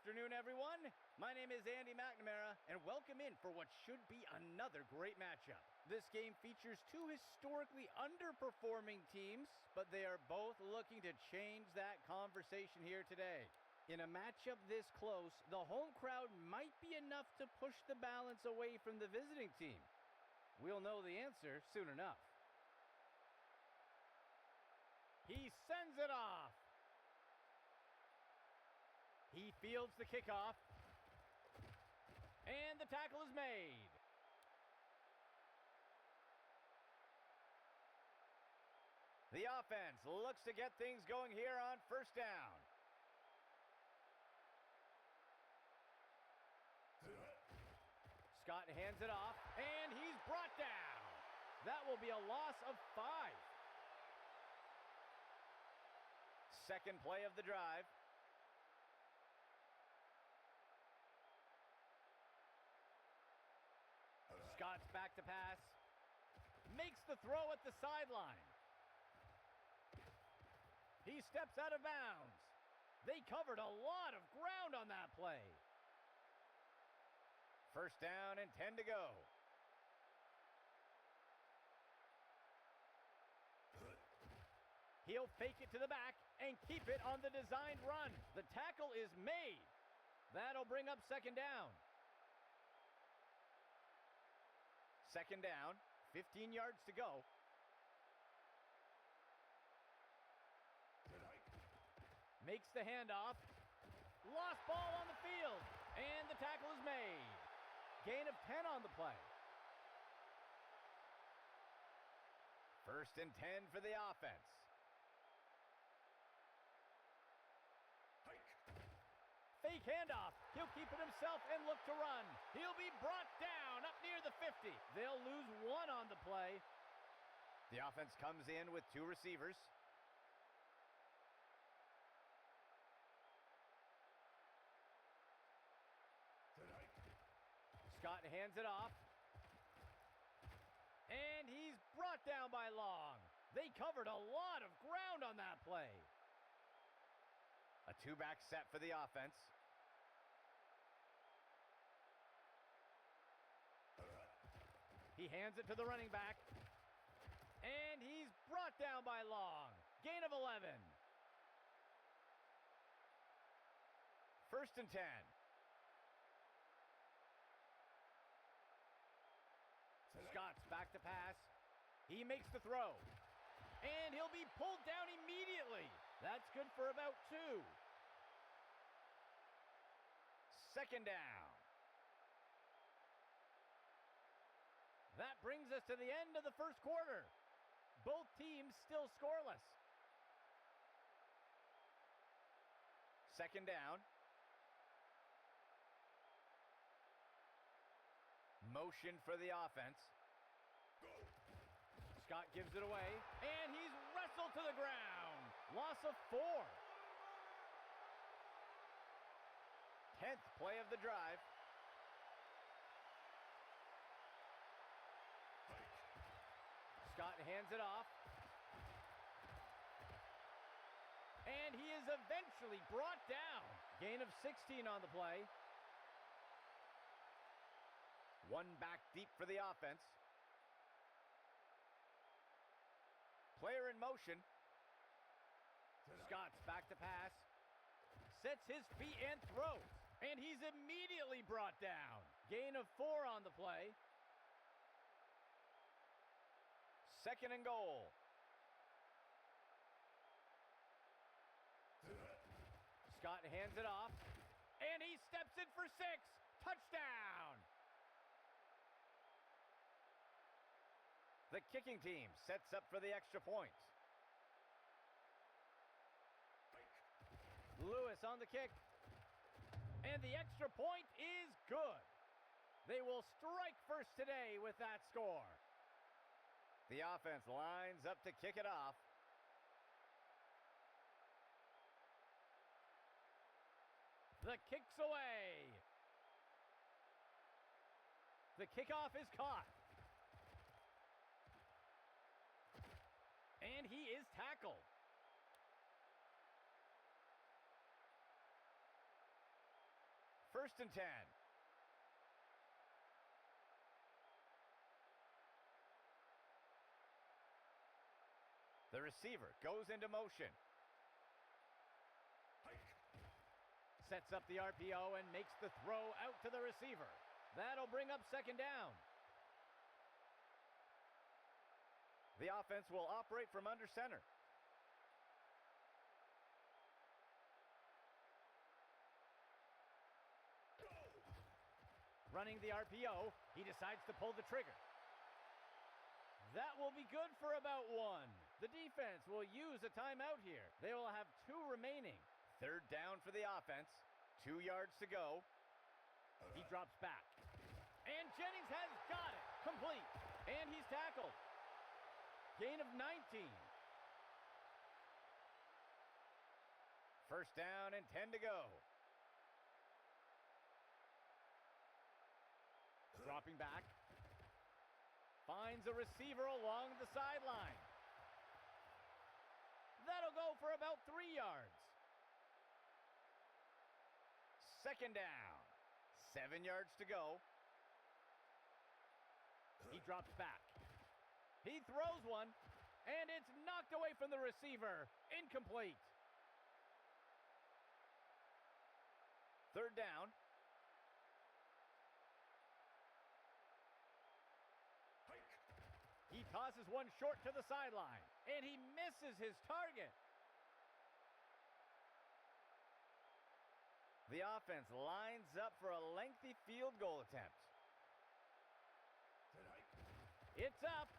afternoon, everyone. My name is Andy McNamara, and welcome in for what should be another great matchup. This game features two historically underperforming teams, but they are both looking to change that conversation here today. In a matchup this close, the home crowd might be enough to push the balance away from the visiting team. We'll know the answer soon enough. He sends it off. He fields the kickoff, and the tackle is made. The offense looks to get things going here on first down. Scott hands it off, and he's brought down. That will be a loss of 5. Second play of the drive. Scott's back to pass. Makes the throw at the sideline. He steps out of bounds. They covered a lot of ground on that play. First down and 10 to go. He'll fake it to the back and keep it on the designed run. The tackle is made. That'll bring up second down. Second down, 15 yards to go. Makes the handoff. Lost ball on the field, and the tackle is made. Gain of 10 on the play. First and 10 for the offense. Fake handoff. He'll keep it himself and look to run. He'll be brought down up near the 50. They'll lose 1 on the play. The offense comes in with 2 receivers. Scott hands it off. And he's brought down by Long. They covered a lot of ground on that play. A 2-back set for the offense. He hands it to the running back. And he's brought down by Long. Gain of 11. First and 10. Scott's back to pass. He makes the throw. And he'll be pulled down immediately. That's good for about 2. Second down. That brings us to the end of the first quarter. Both teams still scoreless. Second down. Motion for the offense. Scott gives it away, and he's wrestled to the ground. Loss of 4. 10th play of the drive. Scott hands it off. And he is eventually brought down. Gain of 16 on the play. 1 back deep for the offense. Player in motion. Scott's back to pass. Sets his feet and throws. And he's immediately brought down. Gain of 4 on the play. Second and goal. Scott hands it off. And he steps in for 6. Touchdown. The kicking team sets up for the extra point. Lewis on the kick. And the extra point is good. They will strike first today with that score. The offense lines up to kick it off. The kick's away. The kickoff is caught. And he is tackled. First and 10. The receiver goes into motion. Sets up the RPO and makes the throw out to the receiver. That'll bring up second down. The offense will operate from under center. Running the RPO, he decides to pull the trigger. That will be good for about one. The defense will use a timeout here. They will have 2 remaining. Third down for the offense. 2 yards to go. He drops back. And Jennings has got it. Complete. And he's tackled. Gain of 19. First down and 10 to go. Dropping back. Finds a receiver along the sideline. That'll go for about 3 yards. Second down. 7 yards to go. He drops back. He throws one, and it's knocked away from the receiver. Incomplete. Third down. He tosses one short to the sideline, and he misses his target. The offense lines up for a lengthy field goal attempt. It's up.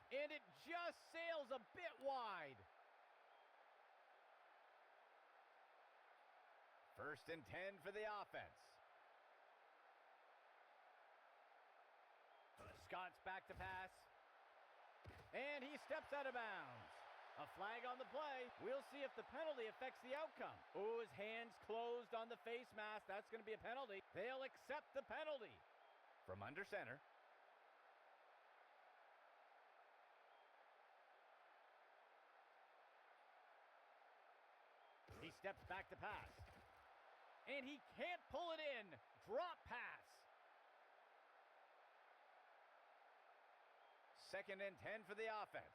And it just sails a bit wide. First and 10 for the offense. Scott's back to pass. And he steps out of bounds. A flag on the play. We'll see if the penalty affects the outcome. Oh, his hands closed on the face mask. That's going to be a penalty. They'll accept the penalty. From under center. He steps back to pass. And he can't pull it in. Drop pass. Second and 10 for the offense.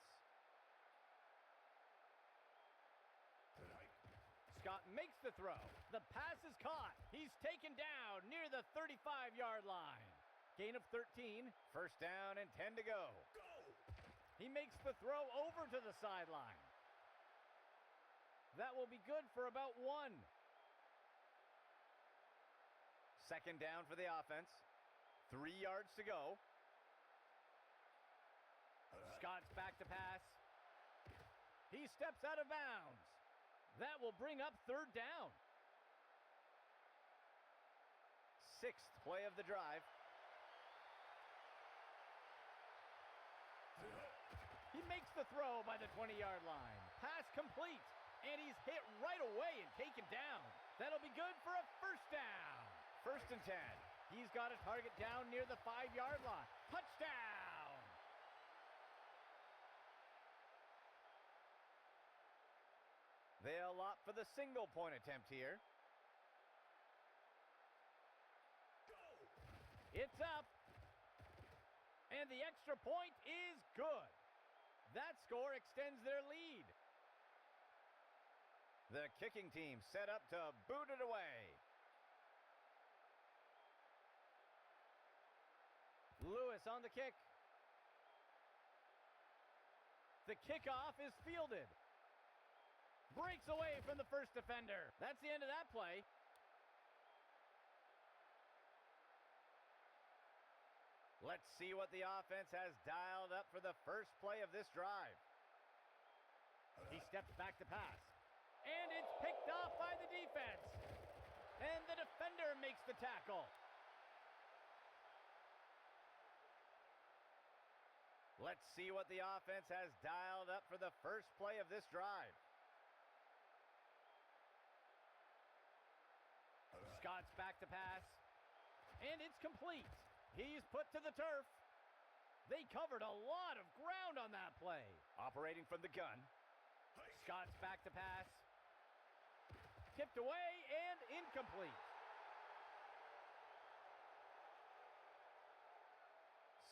Scott makes the throw. The pass is caught. He's taken down near the 35-yard line. Gain of 13. First down and 10 to go. He makes the throw over to the sideline. That will be good for about 1. Second down for the offense. 3 yards to go. Scott's back to pass. He steps out of bounds. That will bring up third down. 6th play of the drive. He makes the throw by the 20-yard line. Pass complete. And he's hit right away and taken down. That'll be good for a first down. First and 10. He's got a target down near the 5-yard line. Touchdown! They'll opt for the single point attempt here. It's up. And the extra point is good. That score extends their lead. The kicking team set up to boot it away. Lewis on the kick. The kickoff is fielded. Breaks away from the first defender. That's the end of that play. Let's see what the offense has dialed up for the first play of this drive. He steps back to pass. And it's picked off by the defense. And the defender makes the tackle. Let's see what the offense has dialed up for the first play of this drive. Scott's back to pass. And it's complete. He's put to the turf. They covered a lot of ground on that play. Operating from the gun. Scott's back to pass. Tipped away and incomplete.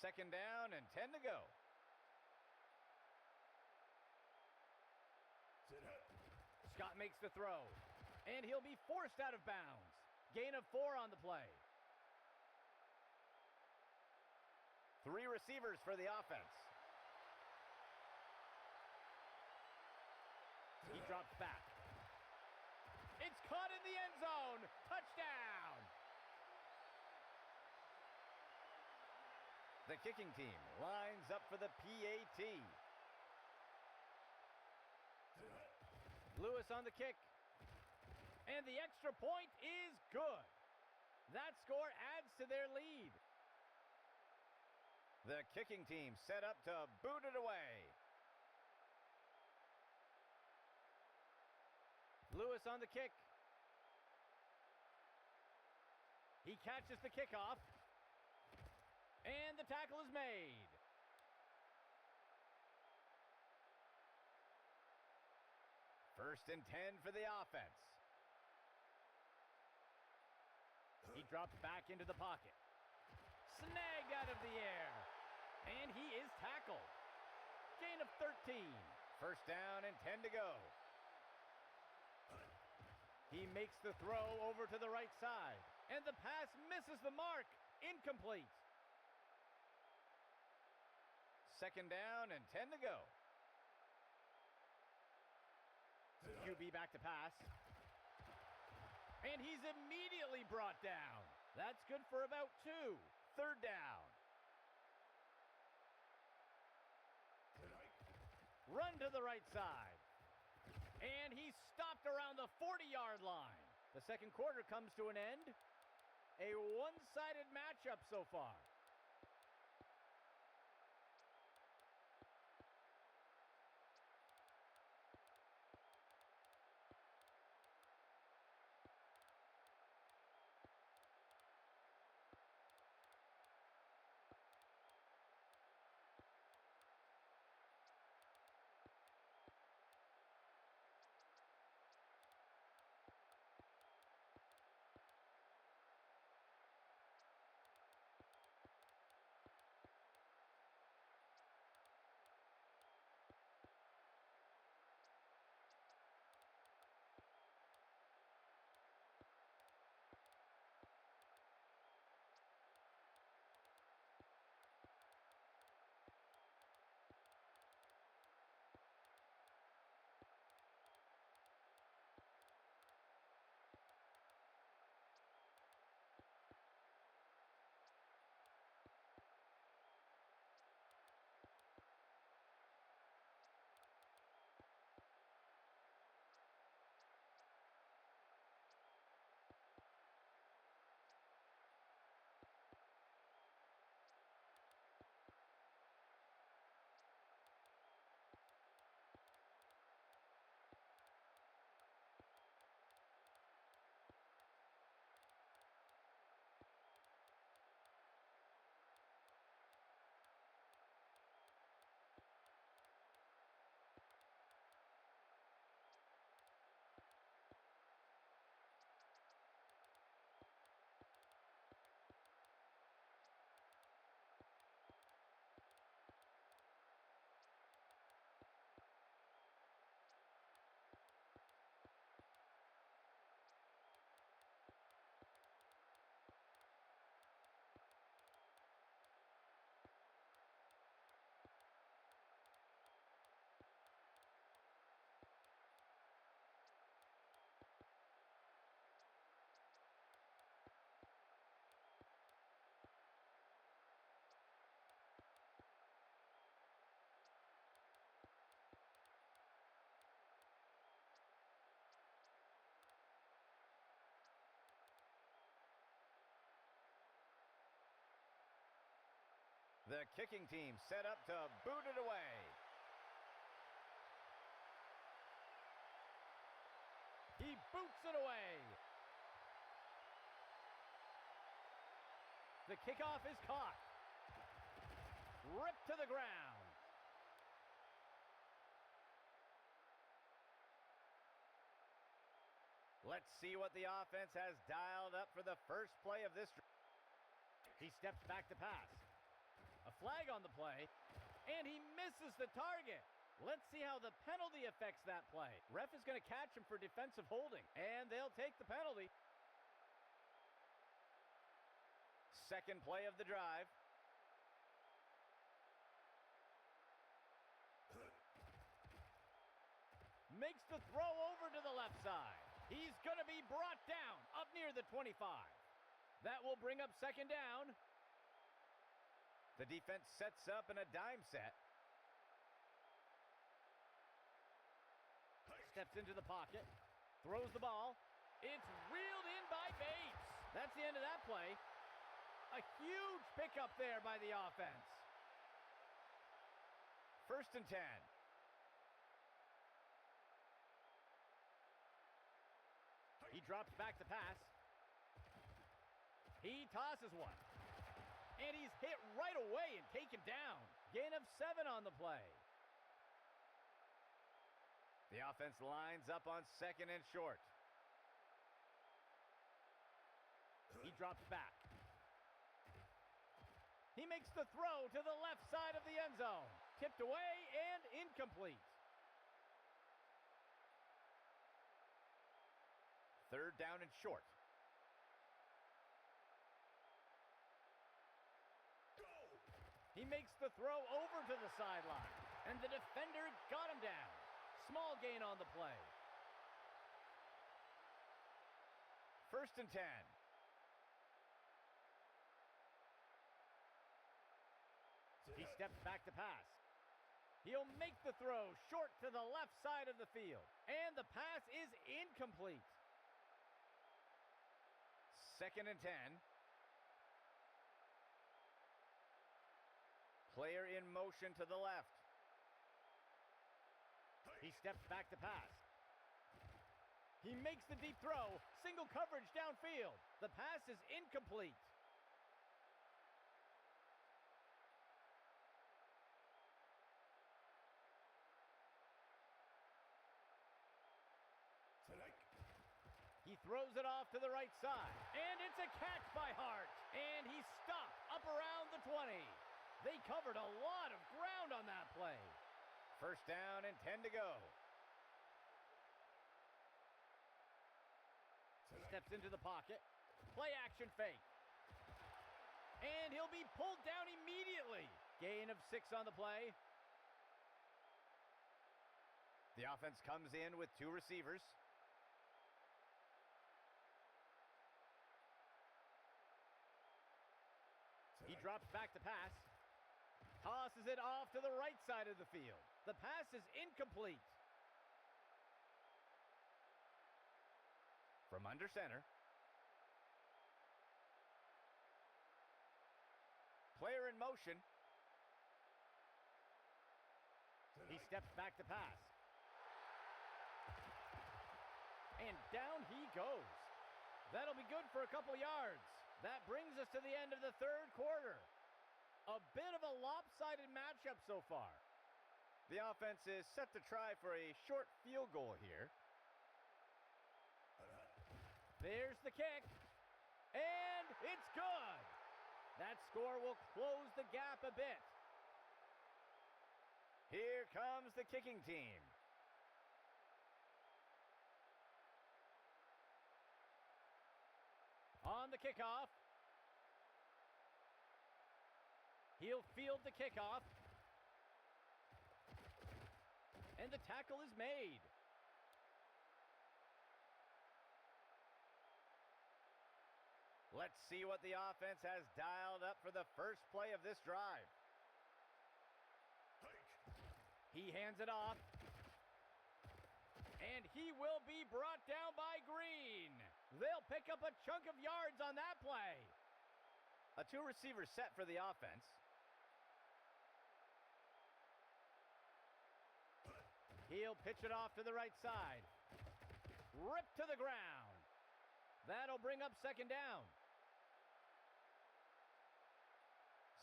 Second down and 10 to go. Scott makes the throw, and he'll be forced out of bounds. Gain of 4 on the play. 3 receivers for the offense. He drops back. It's caught in the end zone. Touchdown! The kicking team lines up for the PAT. Lewis on the kick. And the extra point is good. That score adds to their lead. The kicking team set up to boot it away. Lewis on the kick. He catches the kickoff. And the tackle is made. First and 10 for the offense. He drops back into the pocket. Snagged out of the air. And he is tackled. Gain of 13. First down and 10 to go. He makes the throw over to the right side. And the pass misses the mark. Incomplete. Second down and 10 to go. QB back to pass. And he's immediately brought down. That's good for about 2. Third down. Run to the right side. And he's stopped around the 40-yard line. The second quarter comes to an end. A one-sided matchup so far. The kicking team set up to boot it away. He boots it away. The kickoff is caught. Ripped to the ground. Let's see what the offense has dialed up for the first play of this. He steps back to pass. A flag on the play, and he misses the target. Let's see how the penalty affects that play. Ref is going to catch him for defensive holding, and they'll take the penalty. Second play of the drive. Makes the throw over to the left side. He's going to be brought down up near the 25. That will bring up second down. The defense sets up in a dime set. Steps into the pocket. Throws the ball. It's reeled in by Bates. That's the end of that play. A huge pickup there by the offense. 1st and 10. He drops back to pass. He tosses one. And he's hit right away and taken down. Gain of 7 on the play. The offense lines up on 2nd and short. He drops back. He makes the throw to the left side of the end zone. Tipped away and incomplete. 3rd down and short. He makes the throw over to the sideline, and the defender got him down. Small gain on the play. 1st and 10. He steps back to pass. He'll make the throw short to the left side of the field, and the pass is incomplete. 2nd and 10. Player in motion to the left. He steps back to pass. He makes the deep throw. Single coverage downfield. The pass is incomplete. He throws it off to the right side. And it's a catch by Hart. And he's stopped up around the 20. They covered a lot of ground on that play. 1st down and 10 to go. Steps into the pocket. Play action fake. And he'll be pulled down immediately. Gain of 6 on the play. The offense comes in with 2 receivers. He drops back to pass. Tosses it off to the right side of the field. The pass is incomplete. From under center. Player in motion. He steps back to pass. And down he goes. That'll be good for a couple yards. That brings us to the end of the 3rd quarter. A bit of a lopsided matchup so far. The offense is set to try for a short field goal here. There's the kick. And it's good. That score will close the gap a bit. Here comes the kicking team. On the kickoff. He'll field the kickoff. And the tackle is made. Let's see what the offense has dialed up for the first play of this drive. He hands it off. And he will be brought down by Green. They'll pick up a chunk of yards on that play. A 2-receiver set for the offense. He'll pitch it off to the right side. Ripped to the ground. That'll bring up second down.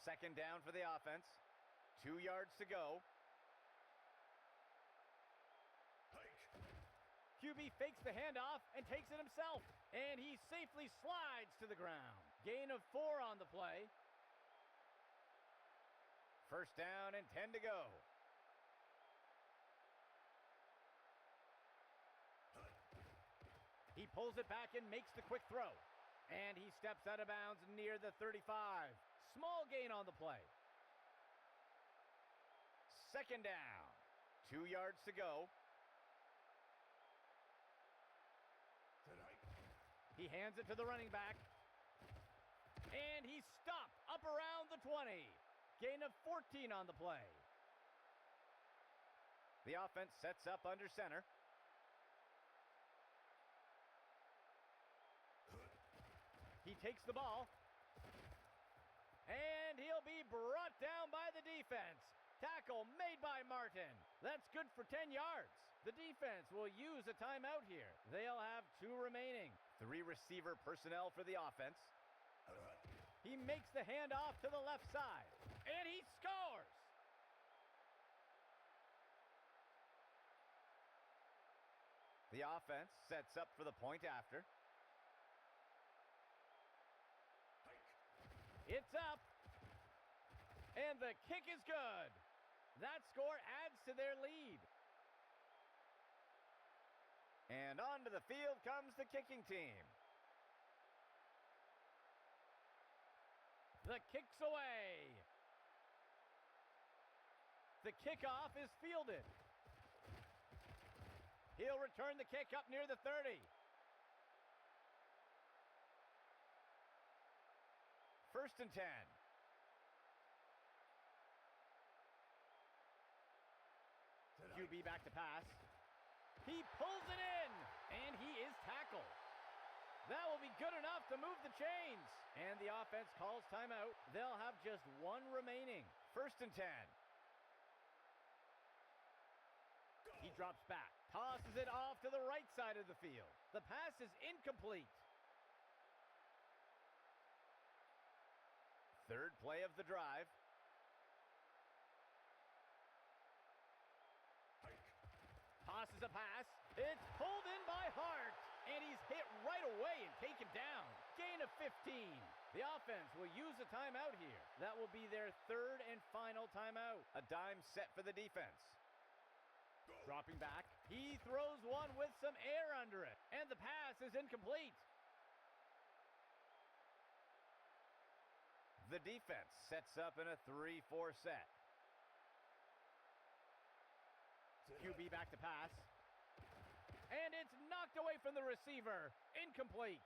Second down for the offense. 2 yards to go. QB fakes the handoff and takes it himself. And he safely slides to the ground. Gain of 4 on the play. First down and 10 to go. He pulls it back and makes the quick throw. And he steps out of bounds near the 35. Small gain on the play. Second down. 2 yards to go. He hands it to the running back. And he's stopped up around the 20. Gain of 14 on the play. The offense sets up under center. He takes the ball. And he'll be brought down by the defense. Tackle made by Martin. That's good for 10 yards. The defense will use a timeout here. They'll have 2 remaining. 3 receiver personnel for the offense. He makes the handoff to the left side. And he scores! The offense sets up for the point after. It's up. And the kick is good. That score adds to their lead. And onto the field comes the kicking team. The kick's away. The kickoff is fielded. He'll return the kick up near the 30. First and 10. QB back to pass. He pulls it in, and he is tackled. That will be good enough to move the chains. And the offense calls timeout. They'll have just 1 remaining. First and 10. He drops back, tosses it off to the right side of the field. The pass is incomplete. Third play of the drive. Tosses a pass. It's pulled in by Hart. And he's hit right away and taken down. Gain of 15. The offense will use a timeout here. That will be their 3rd and final timeout. A dime set for the defense. Dropping back. He throws one with some air under it. And the pass is incomplete. The defense sets up in a 3-4 set. QB back to pass. And it's knocked away from the receiver. Incomplete.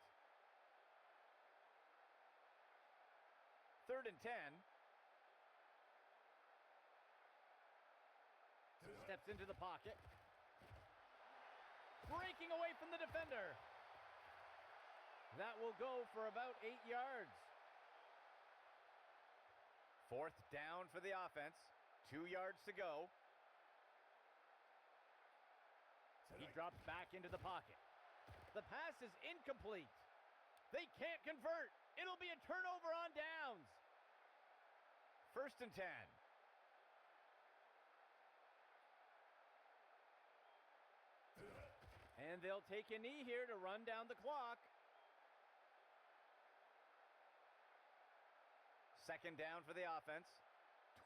3rd and 10. Steps into the pocket. Breaking away from the defender. That will go for about 8 yards. 4th down for the offense. 2 yards to go. He drops back into the pocket. The pass is incomplete. They can't convert. It'll be a turnover on downs. 1st and 10. And they'll take a knee here to run down the clock. 2nd down for the offense.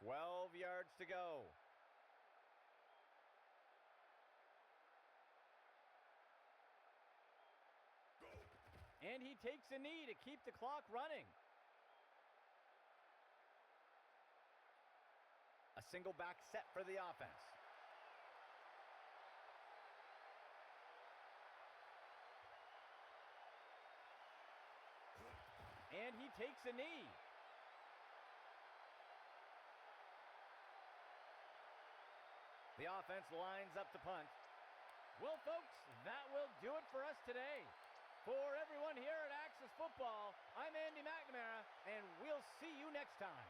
12 yards to go. And he takes a knee to keep the clock running. A single back set for the offense. And he takes a knee. The offense lines up to punt. Well, folks, that will do it for us today. For everyone here at Axis Football, I'm Andy McNamara, and we'll see you next time.